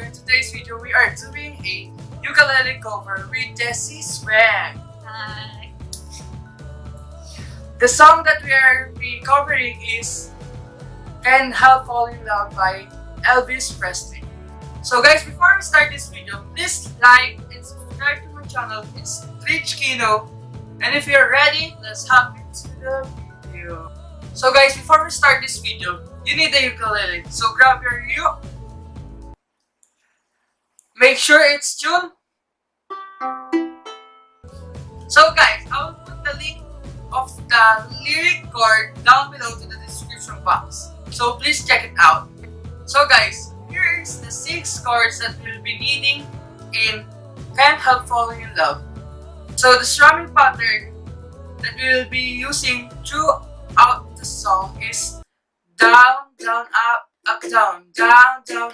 in today's video we are doing a ukulele cover with Jessysweg. Hi. The song that we are covering is Can't Help Falling in Love by Elvis Presley. So guys, before we start this video, please like and subscribe to my channel. It's Drich Quino. And if you're ready, let's hop into the video. So guys, before we start this video, you need a ukulele. So grab your uke. Make sure it's tuned. So guys, I will put the link of the lyric chord down below to the description box. So please check it out. So guys, here is the 6 chords that we'll be needing in Can't Help Falling in Love. So the strumming pattern that we will be using throughout the song is down, down, up, down, down, down,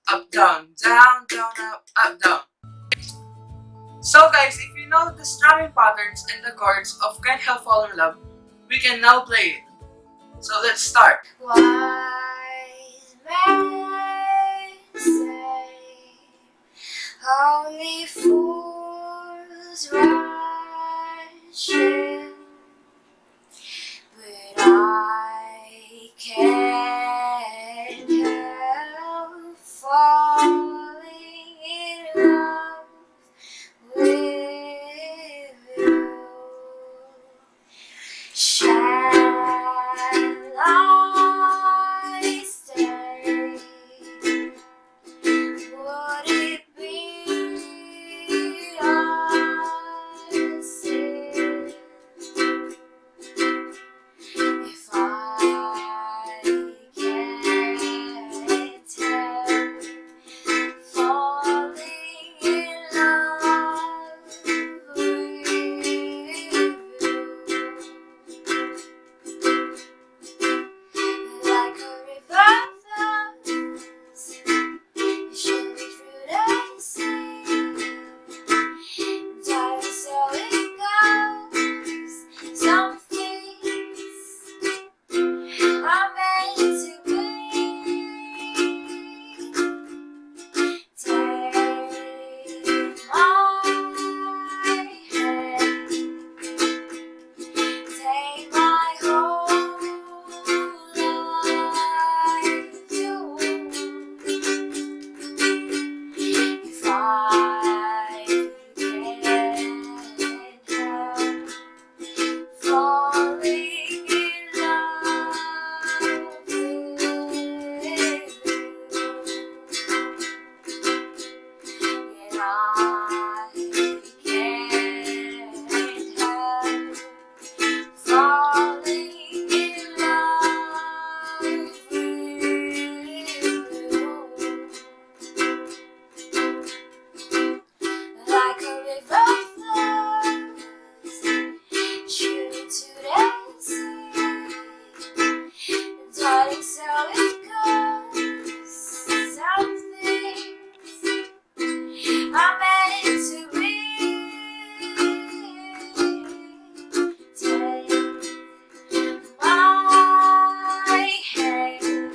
up, down, down, down, up, down. So guys, if you know the strumming patterns and the chords of Can't Help Falling in Love, we can now play it. So let's start. Wise men say only fools rush in, but I can't help falling in love with you. Shall I stay? Would it be a sin if I can't help falling in love with you? Like a river flows, you should be through the sea. Darling, so it goes. Some things are meant to be. Take my hand, take my whole life too. If I can't help falling in love with you, and I can't help falling in love with you. Like a river flows, shooting to the sea. Darling, so it goes. Some things are meant to be. Take my hand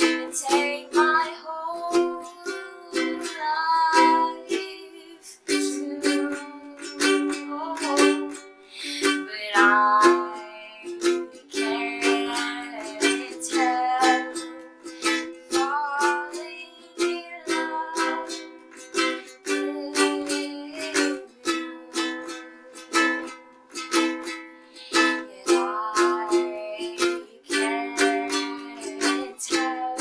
and take my whole life too. But I can't help falling in love with you. And I can't help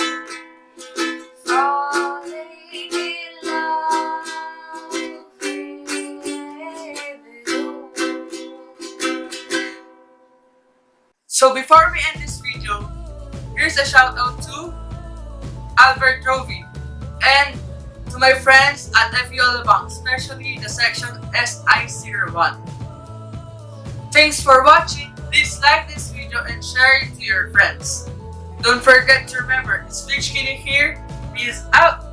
falling in love with you. So before we end this video, here's a shout out to Albert Rovi and to my friends at FEOL Bank, especially the section SI01. Thanks for watching. Please like this video and share it to your friends. Don't forget to remember, it's Drich Quino here. Peace out.